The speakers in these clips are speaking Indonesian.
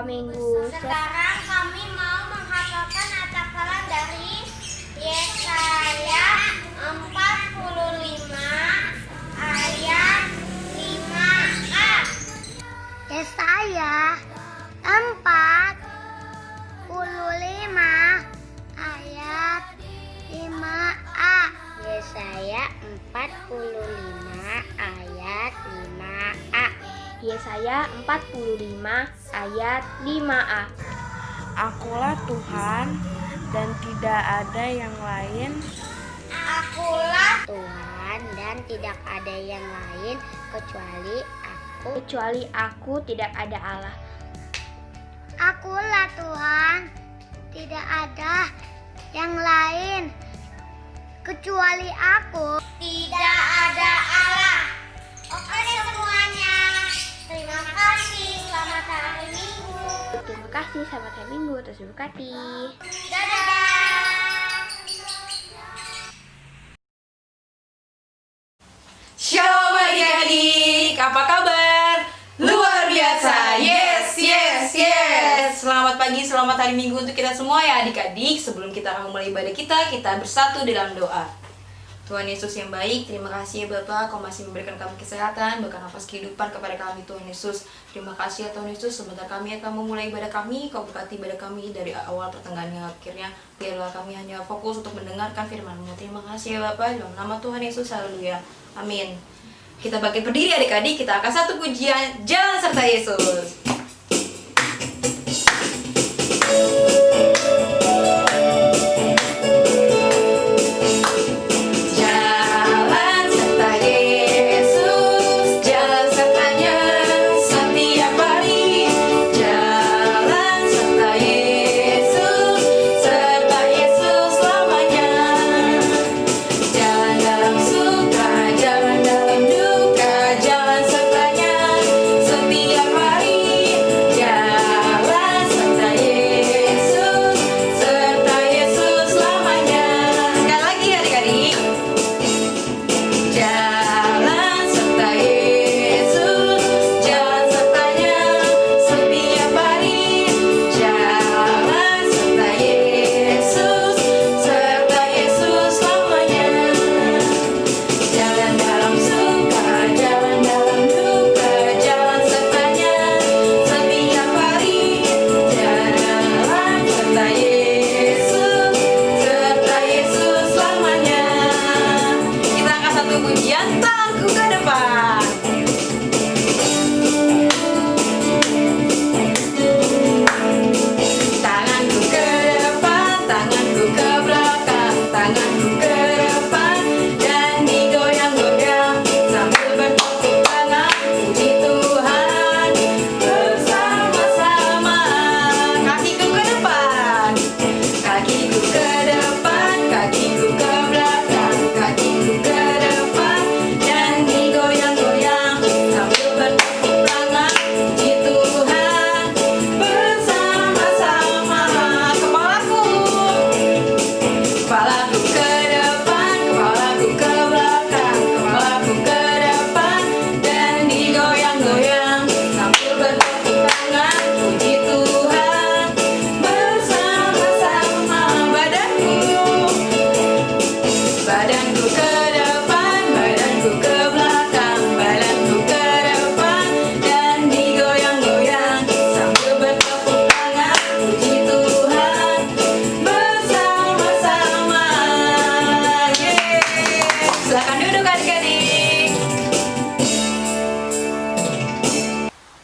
Pak Minggu. Sekarang kami mau menghafalkan hafalan dari Yesaya 45 ayat 5a. Yesaya 45 ayat 5a. Yesaya 45 ayat 5a. Yesaya 45 ayat 5a. Akulah Tuhan dan tidak ada yang lain. Akulah Tuhan dan tidak ada yang lain Kecuali aku tidak ada Allah. Akulah Tuhan, tidak ada yang lain kecuali aku. Tidak ada Allah. Oke semuanya. Terima kasih. Selamat hari Minggu. Terima kasih, selamat hari Minggu, terus berkati. Dadah. Shalom adik-adik, apa kabar? Luar biasa, yes, yes, yes. Selamat pagi, selamat hari Minggu untuk kita semua ya adik-adik. Sebelum kita akan memulai ibadah kita bersatu dalam doa. Tuhan Yesus yang baik, terima kasih ya Bapak, Kau masih memberikan kami kesehatan, bahkan nafas kehidupan kepada kami Tuhan Yesus. Terima kasih ya Tuhan Yesus, sebentar kami akan memulai ibadah kami, Kau berkati ibadah kami dari awal pertengahan hingga akhirnya. Biarlah kami hanya fokus untuk mendengarkan firman-Mu. Terima kasih ya Bapak, dalam nama Tuhan Yesus, haleluya, amin. Kita bangkit berdiri adik-adik, kita akan satu pujian, Jalan Serta Yesus.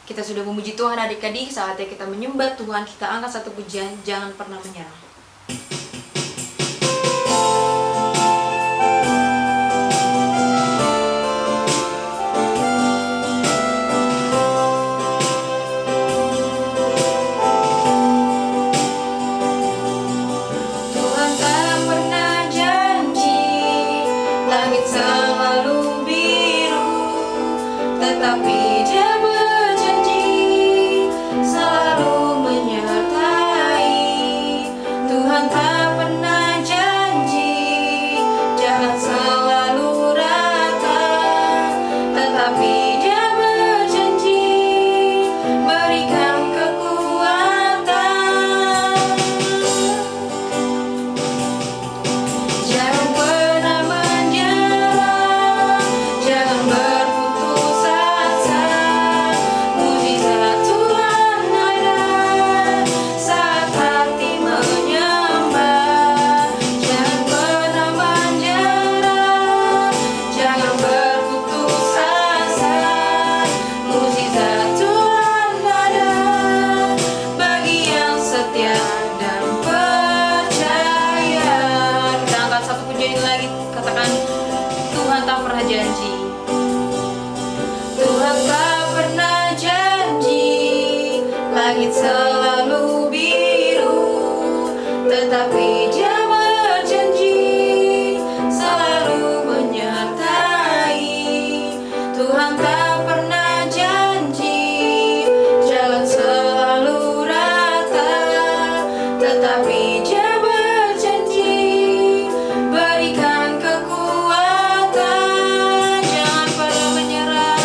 Kita sudah memuji Tuhan adik-adik, saatnya kita menyembah Tuhan. Kita angkat satu pujian, Jangan Pernah Menyerah. Tuhan tak pernah janji langit selalu biru, tetapi Dia selalu menyertai. Tuhan tak pernah janji jalan selalu rata, tetapi Dia berjanji berikan kekuatan. katakan, Tuhan tak pernah janji. Tuhan tak pernah janji, langit selalu biru, tetapi Dia berjanji selalu menyertai. Tuhan tak pernah janji jalan selalu rata, tetapi Dia berjanji berikan kekuatan. Jangan pernah menyerah,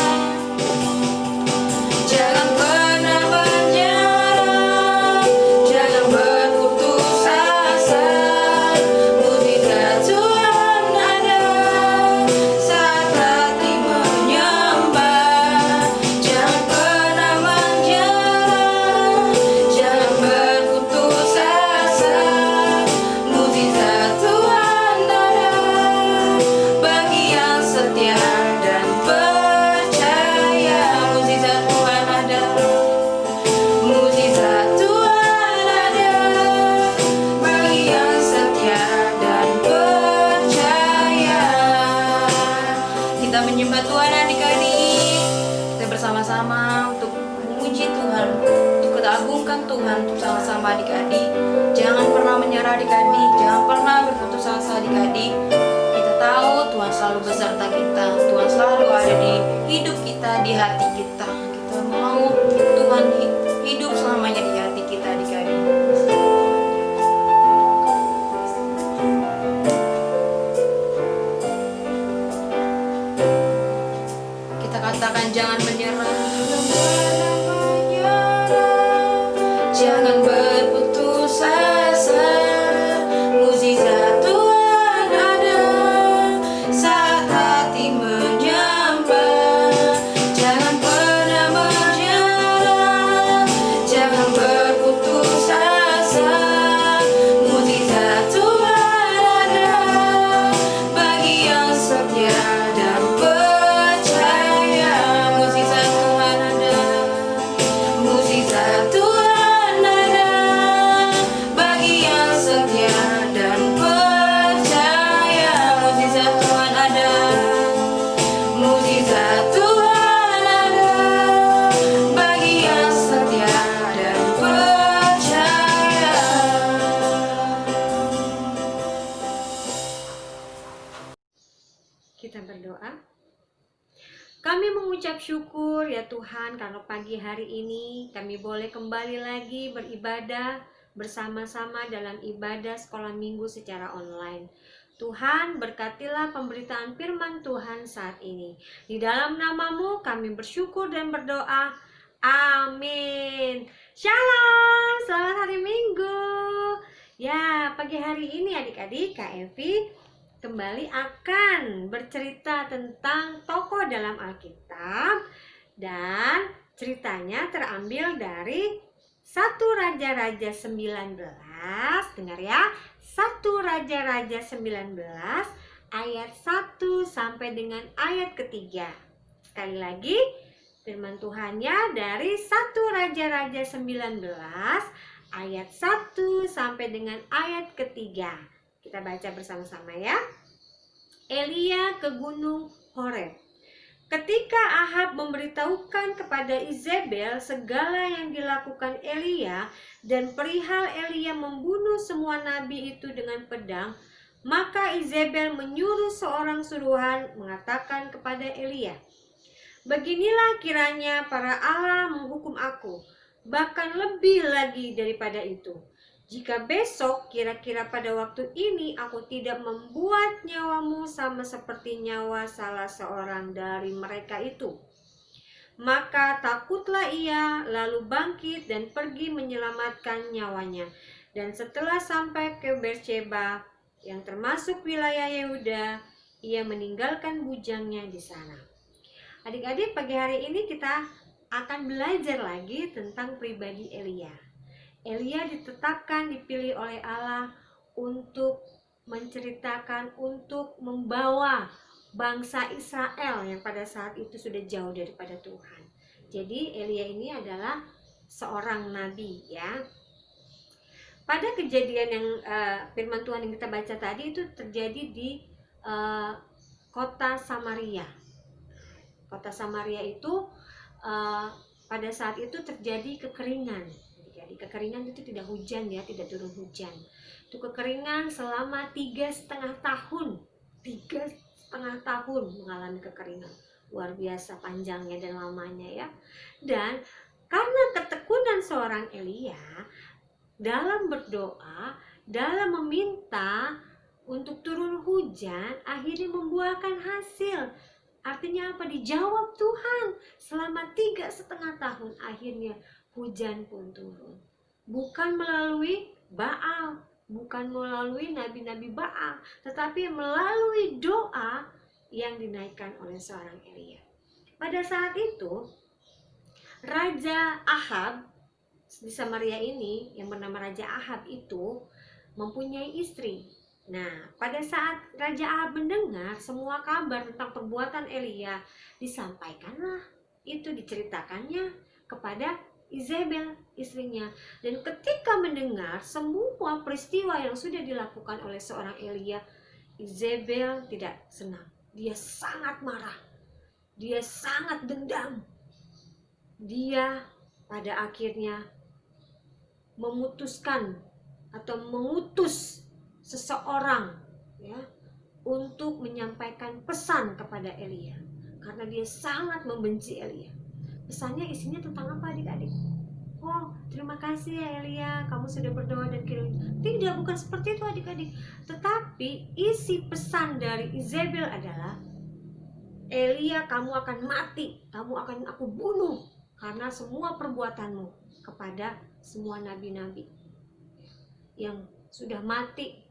jangan pernah menyerah, jangan berputus asa. Mujizat Tuhan ada saat hati menyembah. Jangan pernah menyerah, jangan berputus asa. Mujizat Tuhan ada bagi yang setia dan percaya. Mujizat Tuhan ada, mujizat Tuhan ada bagi yang setia dan percaya. Kita menyembah Tuhan adik-adik. Kita bersama-sama untuk memuji Tuhan, untuk kita agungkan Tuhan, untuk sama-sama adik-adik. Jangan pernah menyerah adik-adik, jangan pernah berputus asa adik-adik. Kita tahu Tuhan selalu beserta kita, Tuhan selalu ada di hidup kita, di hati kita. Kita mau Tuhan hidup selamanya di hati kita adik-adik. Kita katakan jangan menyerah, jangan berputus asa. Mujizat Tuhan ada saat hati menyembah. Jangan pernah menyerah, jangan berputus asa. Mujizat Tuhan ada bagi yang setia dan percaya. Mujizat Tuhan ada, mujizat Tuhan ada bagi yang setia dan percaya. Mujizat Tuhan ada, mujizat Tuhan ada bagi yang setia dan percaya. Kita berdoa. Kami mengucap syukur ya Tuhan, karena pagi hari ini kami boleh kembali lagi beribadah bersama-sama dalam ibadah sekolah minggu secara online. Tuhan, berkatilah pemberitaan firman Tuhan saat ini. Di dalam nama-Mu kami bersyukur dan berdoa. Amin. Shalom, selamat hari Minggu. Ya, pagi hari ini adik-adik Kak Evi kembali akan bercerita tentang tokoh dalam Alkitab, dan ceritanya terambil dari 1 Raja-Raja 19. Dengar ya, 1 Raja-Raja 19 ayat 1 sampai dengan ayat ketiga. Sekali lagi, firman Tuhannya dari 1 Raja-Raja 19 ayat 1 sampai dengan ayat ketiga. Kita baca bersama-sama ya. Elia ke Gunung Horeb. Ketika Ahab memberitahukan kepada Izebel segala yang dilakukan Elia dan perihal Elia membunuh semua nabi itu dengan pedang, maka Izebel menyuruh seorang suruhan mengatakan kepada Elia, "Beginilah kiranya para Allah menghukum aku, bahkan lebih lagi daripada itu. Jika besok kira-kira pada waktu ini aku tidak membuat nyawamu sama seperti nyawa salah seorang dari mereka itu." Maka takutlah ia, lalu bangkit dan pergi menyelamatkan nyawanya. Dan setelah sampai ke Beersheba yang termasuk wilayah Yehuda, ia meninggalkan bujangnya di sana. Adik-adik, pagi hari ini kita akan belajar lagi tentang pribadi Elia. Elia ditetapkan, dipilih oleh Allah untuk menceritakan, untuk membawa bangsa Israel yang pada saat itu sudah jauh daripada Tuhan. Jadi Elia ini adalah seorang nabi ya. Pada kejadian yang firman Tuhan yang kita baca tadi itu terjadi di kota Samaria. Kota Samaria itu pada saat itu terjadi kekeringan. Jadi kekeringan itu tidak hujan ya, tidak turun hujan. Itu kekeringan selama 3,5 tahun. 3,5 tahun mengalami kekeringan. Luar biasa panjangnya dan lamanya ya. Dan karena ketekunan seorang Elia dalam berdoa, dalam meminta untuk turun hujan, akhirnya membuahkan hasil. Artinya apa? Dijawab Tuhan. Selama 3,5 tahun akhirnya hujan pun turun. Bukan melalui Baal, bukan melalui nabi-nabi Baal, tetapi melalui doa yang dinaikkan oleh seorang Elia. Pada saat itu, Raja Ahab di Samaria ini, yang bernama Raja Ahab itu mempunyai istri. Nah, pada saat Raja Ahab mendengar semua kabar tentang perbuatan Elia, disampaikanlah, itu diceritakannya kepada Izebel, istrinya. Dan ketika mendengar semua peristiwa yang sudah dilakukan oleh seorang Elia, Izebel tidak senang. Dia sangat marah. Dia sangat dendam. Dia pada akhirnya memutuskan atau mengutus seseorang ya untuk menyampaikan pesan kepada Elia, karena dia sangat membenci Elia. Pesannya isinya tentang apa adik-adik? Oh, terima kasih ya Elia, kamu sudah berdoa dan kirim. Tidak, bukan seperti itu adik-adik. Tetapi isi pesan dari Izebel adalah, Elia, kamu akan mati, kamu akan aku bunuh karena semua perbuatanmu kepada semua nabi-nabi yang sudah mati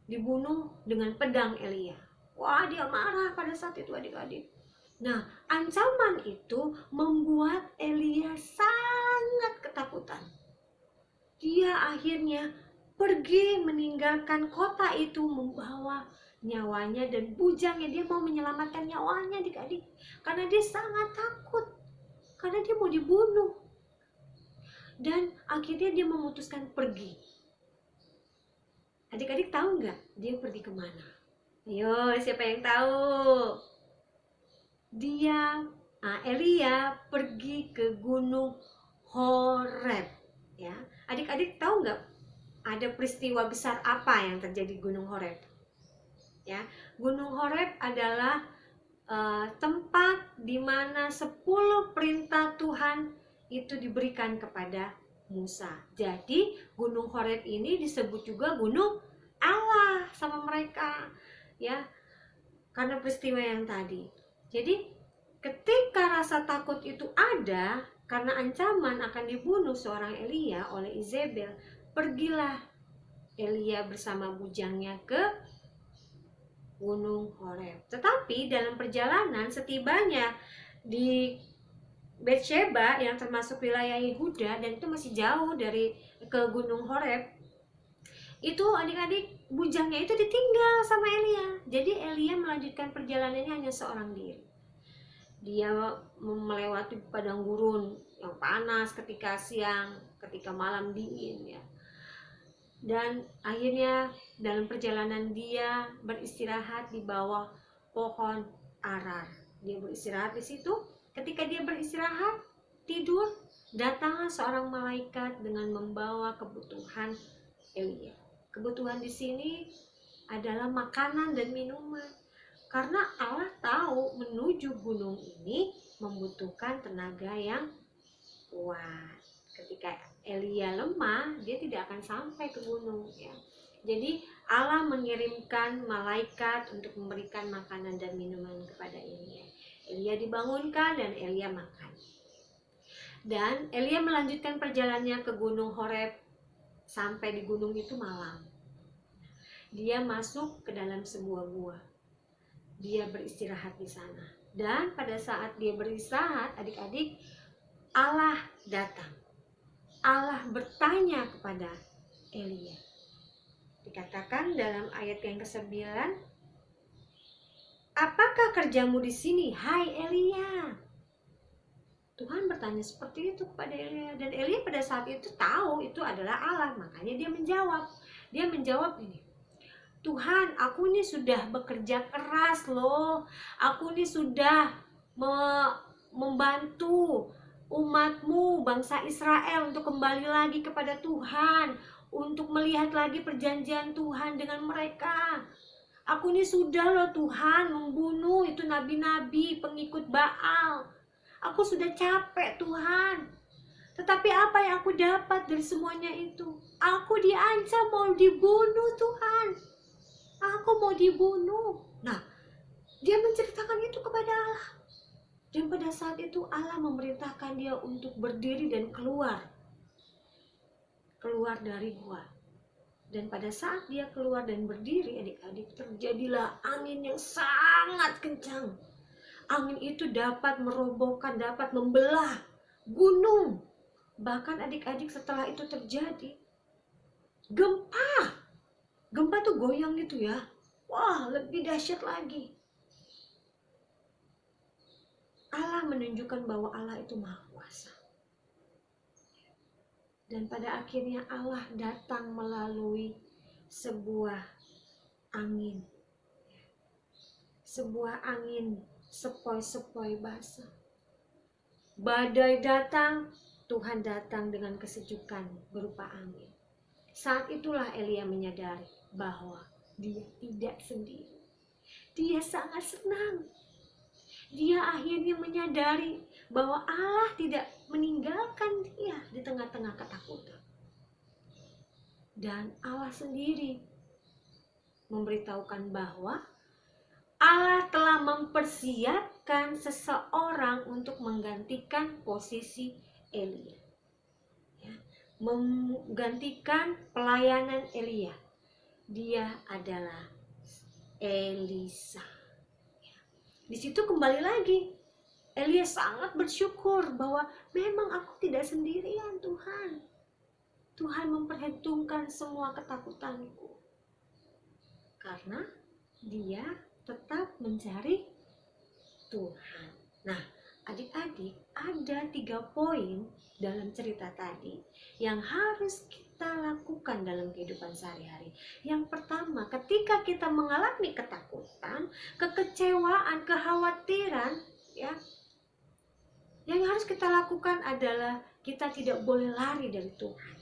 dibunuh dengan pedang Elia. Wah, dia marah pada saat itu adik-adik. Nah, ancaman itu membuat Elia sangat ketakutan. Dia akhirnya pergi meninggalkan kota itu membawa nyawanya dan bujangnya. Dia mau menyelamatkan nyawanya adik-adik, karena dia sangat takut, karena dia mau dibunuh. Dan akhirnya dia memutuskan pergi. Adik-adik tahu nggak dia pergi kemana? Ayo, siapa yang tahu? Elia pergi ke Gunung Horeb. Ya, adik-adik tahu nggak ada peristiwa besar apa yang terjadi di Gunung Horeb? Ya, Gunung Horeb adalah tempat di mana 10 perintah Tuhan itu diberikan kepada Musa. Jadi Gunung Horeb ini disebut juga Gunung Allah sama mereka, ya, karena peristiwa yang tadi. Jadi ketika rasa takut itu ada karena ancaman akan dibunuh seorang Elia oleh Izebel, pergilah Elia bersama bujangnya ke Gunung Horeb. Tetapi dalam perjalanan, setibanya di Betsheba yang termasuk wilayah Yehuda, dan itu masih jauh dari ke Gunung Horeb, itu adik-adik bujangnya itu ditinggal sama Elia. Jadi Elia melanjutkan perjalanannya hanya seorang diri. Dia melewati padang gurun yang panas ketika siang, ketika malam dingin ya. Dan akhirnya dalam perjalanan dia beristirahat di bawah pohon arar. Dia beristirahat di situ. Ketika dia beristirahat, tidur, datanglah seorang malaikat dengan membawa kebutuhan Elia. Kebutuhan di sini adalah makanan dan minuman. Karena Allah tahu menuju gunung ini membutuhkan tenaga yang kuat. Ketika Elia lemah, dia tidak akan sampai ke gunung ya. Jadi Allah mengirimkan malaikat untuk memberikan makanan dan minuman kepada Elia. Elia dibangunkan dan Elia makan. Dan Elia melanjutkan perjalanannya ke Gunung Horeb. Sampai di gunung itu malam. Dia masuk ke dalam sebuah gua. Dia beristirahat di sana. Dan pada saat dia beristirahat, adik-adik, Allah datang. Allah bertanya kepada Elia. Dikatakan dalam ayat yang ke-9, apakah kerjamu di sini, hai Elia? Tuhan bertanya seperti itu kepada Elia. Dan Elia pada saat itu tahu itu adalah Allah. Makanya dia menjawab. Dia menjawab ini, Tuhan, aku ini sudah bekerja keras loh. Aku ini sudah membantu umatmu, bangsa Israel untuk kembali lagi kepada Tuhan, untuk melihat lagi perjanjian Tuhan dengan mereka. Aku ini sudah loh Tuhan membunuh itu nabi-nabi pengikut Baal. Aku sudah capek Tuhan. Tetapi apa yang aku dapat dari semuanya itu? Aku diancam mau dibunuh Tuhan. Aku mau dibunuh. Nah, dia menceritakan itu kepada Allah. Dan pada saat itu Allah memerintahkan dia untuk berdiri dan keluar dari gua. Dan pada saat dia keluar dan berdiri, adik-adik, terjadilah angin yang sangat kencang. Angin itu dapat merobohkan, dapat membelah gunung. Bahkan adik-adik setelah itu terjadi gempa. Gempa tuh goyang gitu ya. Wah, lebih dahsyat lagi. Allah menunjukkan bahwa Allah itu Maha Kuasa. Dan pada akhirnya Allah datang melalui sebuah angin. Sebuah angin sepoi-sepoi basah. Badai datang, Tuhan datang dengan kesejukan berupa angin. Saat itulah Elia menyadari bahwa dia tidak sendiri. Dia sangat senang. Dia akhirnya menyadari bahwa Allah tidak meninggalkan dia di tengah-tengah ketakutan. Dan Allah sendiri memberitahukan bahwa Allah telah mempersiapkan seseorang untuk menggantikan posisi Elia. Menggantikan pelayanan Elia. Dia adalah Elisa. Di situ kembali lagi Elia sangat bersyukur bahwa memang aku tidak sendirian Tuhan. Tuhan memperhitungkan semua ketakutanku. Karena dia tetap mencari Tuhan. Nah, adik-adik, ada 3 poin dalam cerita tadi yang harus kita lakukan dalam kehidupan sehari-hari. Yang pertama, ketika kita mengalami ketakutan, kekecewaan, kekhawatiran, ya, yang harus kita lakukan adalah kita tidak boleh lari dari Tuhan.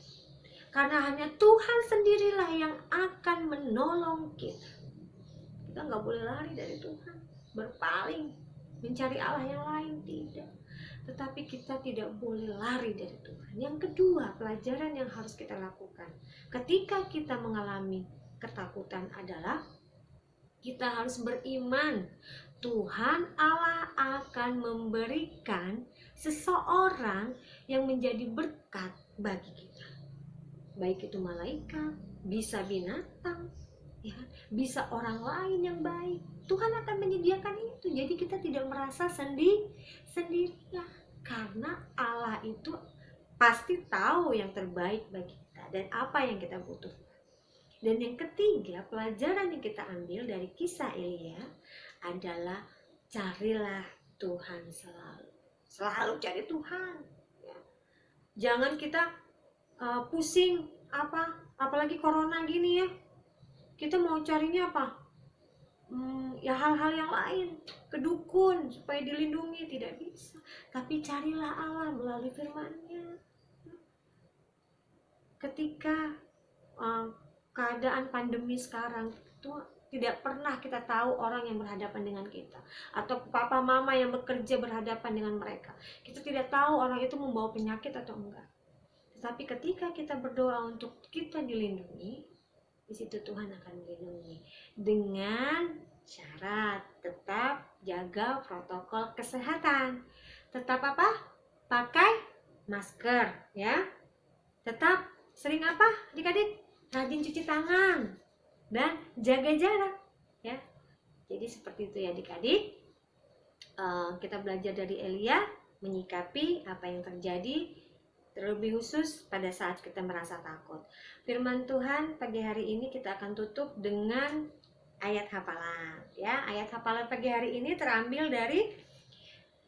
Karena hanya Tuhan sendirilah yang akan menolong kita. Kita nggak boleh lari dari Tuhan, berpaling, mencari Allah yang lain, tidak. Tetapi kita tidak boleh lari dari Tuhan. Yang kedua, pelajaran yang harus kita lakukan ketika kita mengalami ketakutan adalah kita harus beriman. Tuhan Allah akan memberikan seseorang yang menjadi berkat bagi kita. Baik itu malaikat, bisa binatang, ya, bisa orang lain yang baik. Tuhan akan menyediakan itu. Jadi kita tidak merasa sendirian. Karena Allah itu pasti tahu yang terbaik bagi kita dan apa yang kita butuhkan. Dan yang ketiga, pelajaran yang kita ambil dari kisah Elia adalah carilah Tuhan selalu. Selalu cari Tuhan. Ya. Jangan kita pusing apalagi corona gini ya. Kita mau carinya apa? Ya hal-hal yang lain, ke dukun supaya dilindungi, tidak bisa. Tapi carilah Allah melalui firman-Nya. Ketika keadaan pandemi sekarang itu tidak pernah kita tahu orang yang berhadapan dengan kita atau papa mama yang bekerja berhadapan dengan mereka. Kita tidak tahu orang itu membawa penyakit atau enggak. Tetapi ketika kita berdoa untuk kita dilindungi, di situ Tuhan akan melindungi dengan syarat tetap jaga protokol kesehatan. Tetap apa? Pakai masker, ya. Tetap sering apa? Adik-adik, rajin cuci tangan dan jaga jarak, ya. Jadi seperti itu ya adik-adik. Kita belajar dari Elia menyikapi apa yang terjadi, terlebih khusus pada saat kita merasa takut. Firman Tuhan pagi hari ini kita akan tutup dengan ayat hafalan. Ya, ayat hafalan pagi hari ini terambil dari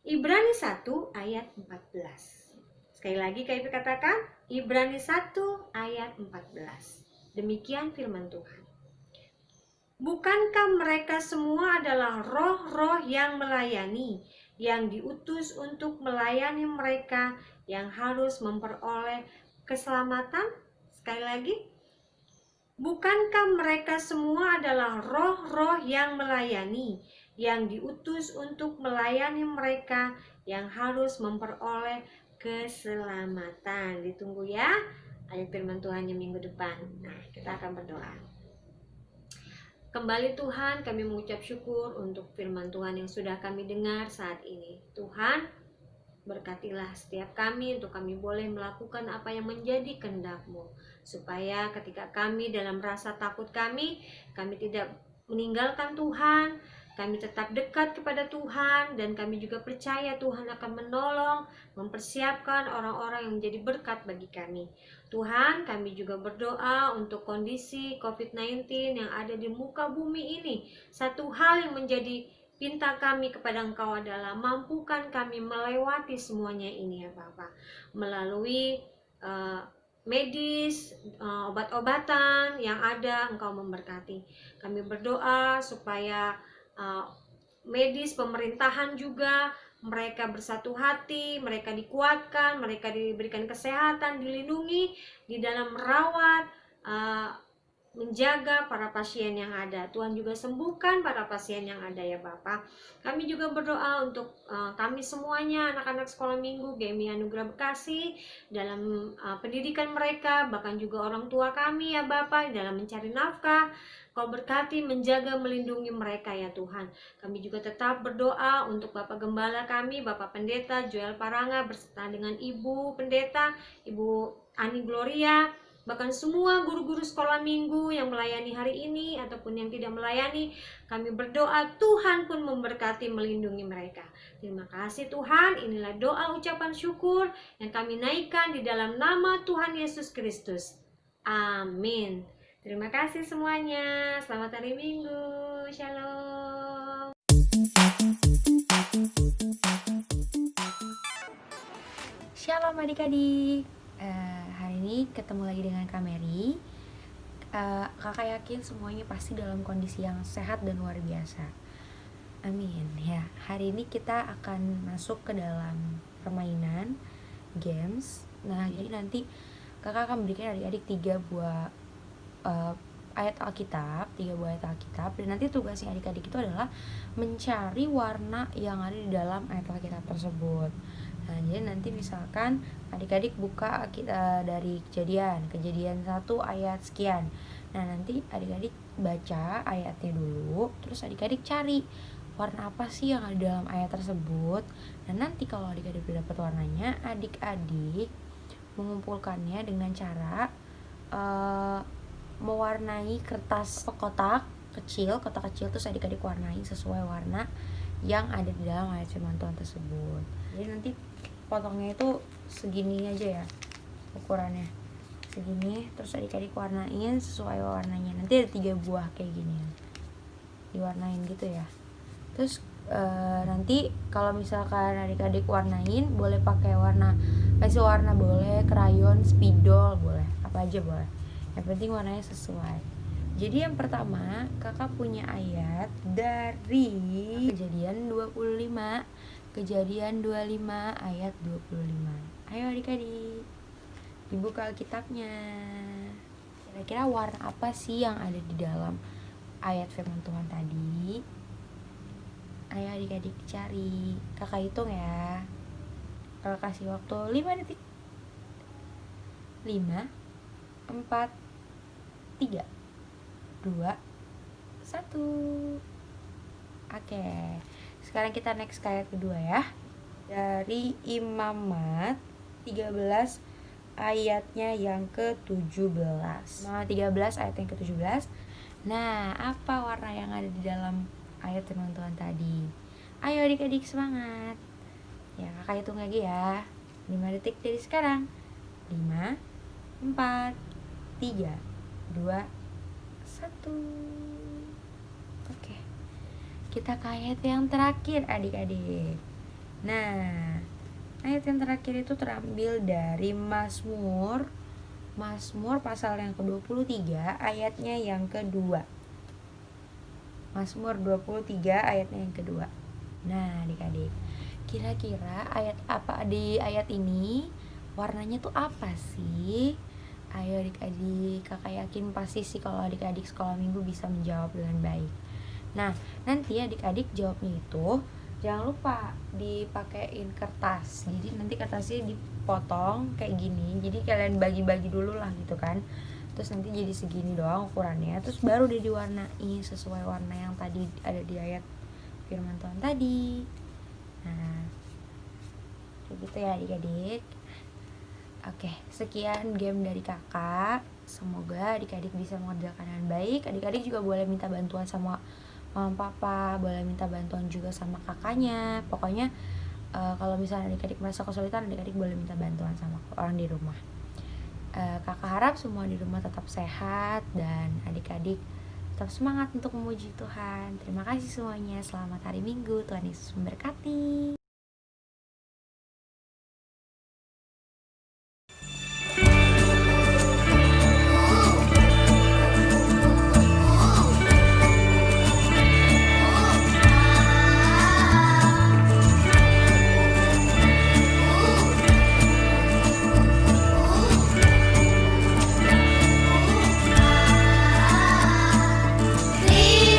Ibrani 1 ayat 14. Sekali lagi kami katakan, Ibrani 1 ayat 14. Demikian firman Tuhan. Bukankah mereka semua adalah roh-roh yang melayani, yang diutus untuk melayani mereka yang harus memperoleh keselamatan? Sekali lagi, bukankah mereka semua adalah roh-roh yang melayani, yang diutus untuk melayani mereka yang harus memperoleh keselamatan? Ditunggu ya ayat firman Tuhannya minggu depan. Nah, kita akan berdoa. Kembali Tuhan, kami mengucap syukur untuk firman Tuhan yang sudah kami dengar saat ini. Tuhan, berkatilah setiap kami untuk kami boleh melakukan apa yang menjadi kehendak-Mu, supaya ketika kami dalam rasa takut kami tidak meninggalkan Tuhan, kami tetap dekat kepada Tuhan, dan kami juga percaya Tuhan akan menolong, mempersiapkan orang-orang yang menjadi berkat bagi kami. Tuhan, kami juga berdoa untuk kondisi COVID-19 yang ada di muka bumi ini. Satu hal yang menjadi pinta kami kepada Engkau adalah mampukan kami melewati semuanya ini ya Bapa, melalui medis, obat-obatan yang ada. Engkau memberkati. Kami berdoa supaya medis, pemerintahan juga, mereka bersatu hati, mereka dikuatkan, mereka diberikan kesehatan, dilindungi di dalam merawat, menjaga para pasien yang ada. Tuhan juga sembuhkan para pasien yang ada ya Bapak. Kami juga berdoa untuk kami semuanya, anak-anak sekolah minggu GMI Anugerah Bekasi, dalam pendidikan mereka, bahkan juga orang tua kami ya Bapak, dalam mencari nafkah. Kau berkati, menjaga, melindungi mereka ya Tuhan. Kami juga tetap berdoa untuk Bapak Gembala kami, Bapak Pendeta Joel Paranga, beserta dengan Ibu Pendeta, Ibu Ani Gloria, bahkan semua guru-guru sekolah minggu yang melayani hari ini ataupun yang tidak melayani. Kami berdoa Tuhan pun memberkati, melindungi mereka. Terima kasih Tuhan. Inilah doa ucapan syukur yang kami naikkan di dalam nama Tuhan Yesus Kristus. Amin. Terima kasih semuanya. Selamat hari Minggu. Shalom. Shalom adik-adik. Hari ini ketemu lagi dengan Kak Mary. Kakak yakin semuanya pasti dalam kondisi yang sehat dan luar biasa. Amin. Ya, hari ini kita akan masuk ke dalam permainan games. Nah, jadi nanti kakak akan berikan adik-adik 3 buah ayat Alkitab, 3 buah ayat Alkitab, dan nanti tugasnya adik-adik itu adalah mencari warna yang ada di dalam ayat Alkitab tersebut. Nah, jadi nanti misalkan adik-adik buka dari kejadian 1 ayat sekian. Nah, nanti adik-adik baca ayatnya dulu, terus adik-adik cari warna apa sih yang ada di dalam ayat tersebut. Dan nanti kalau adik-adik udah dapat warnanya, adik-adik mengumpulkannya dengan cara mewarnai kertas kotak kecil terus adik-adik warnai sesuai warna yang ada di dalam ayat firman Tuhan tersebut. Jadi nanti potongnya itu segini aja ya ukurannya, segini, terus adik-adik warnain sesuai warnanya. Nanti ada 3 buah kayak gini ya, diwarnain gitu ya. Terus nanti kalau misalkan adik-adik warnain, boleh pakai pensil warna, boleh krayon, spidol, boleh apa aja boleh, yang penting warnanya sesuai. Jadi yang pertama, kakak punya ayat dari Kejadian 25 ayat 25. Ayo adik-adik, dibuka Alkitabnya. Kira-kira warna apa sih yang ada di dalam ayat firman Tuhan tadi? Ayo adik-adik cari. Kakak hitung ya. Kakak kasih waktu 5 detik. 5, 4, 3, 2, 1. Oke, sekarang kita next ke ayat kedua ya. Dari Imamat 13 ayatnya yang ke-17. Imamat 13 ayat yang ke-17. Nah, apa warna yang ada di dalam ayat firman Tuhan tadi? Ayo adik-adik semangat. Ya, kakak hitung lagi ya. 5 detik dari sekarang. 5, 4, 3, 2, 1. Oke, kita ke ayat yang terakhir adik-adik. Nah, ayat yang terakhir itu terambil dari Mazmur pasal yang ke-23 ayatnya yang kedua. Mazmur 23 ayatnya yang kedua. Nah, adik-adik, kira-kira ayat apa di ayat ini warnanya tuh apa sih? Ayo adik-adik, kakak yakin pasti sih kalau adik-adik sekolah minggu bisa menjawab dengan baik. Nah, nanti adik-adik jawabnya itu jangan lupa dipakein kertas. Jadi nanti kertasnya dipotong kayak gini. Jadi kalian bagi-bagi dulu lah gitu kan. Terus nanti jadi segini doang ukurannya. Terus baru udah diwarnai sesuai warna yang tadi ada di ayat firman Tuhan tadi. Nah, kayak gitu ya adik-adik. Oke, sekian game dari kakak. Semoga adik-adik bisa mengerjakan dengan baik. Adik-adik juga boleh minta bantuan sama mama papa, boleh minta bantuan juga sama kakaknya. Pokoknya kalau misalnya adik-adik merasa kesulitan, adik-adik boleh minta bantuan sama orang di rumah. Kakak harap semua di rumah tetap sehat dan adik-adik tetap semangat untuk memuji Tuhan. Terima kasih semuanya. Selamat hari Minggu. Tuhan Yesus memberkati.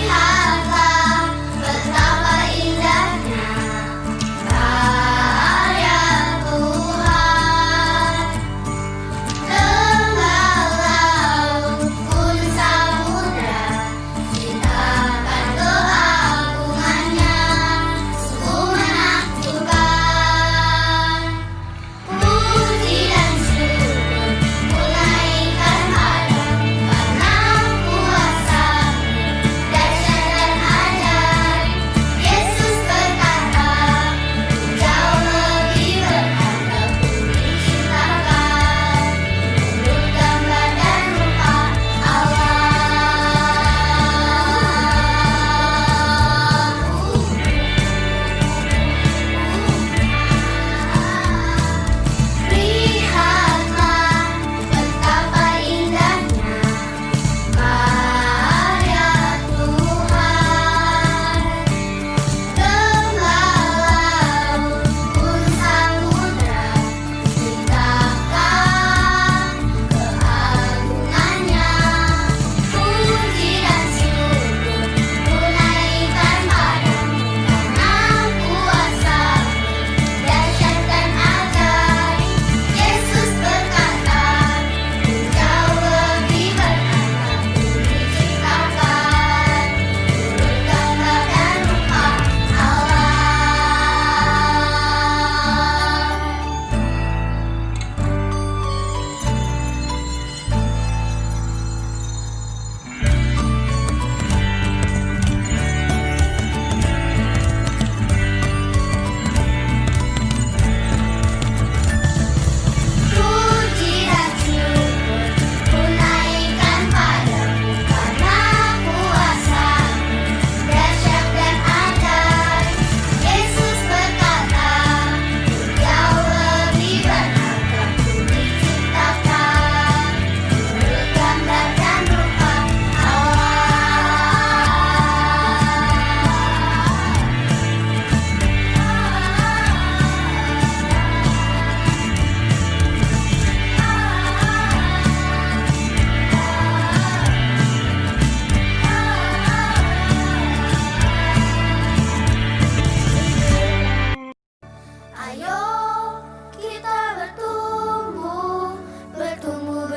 Lihatlah betapa indahnya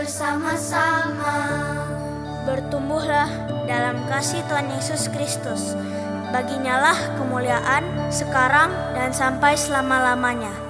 bersama-sama. Bertumbuhlah dalam kasih Tuhan Yesus Kristus. Baginya lah kemuliaan sekarang dan sampai selama-lamanya.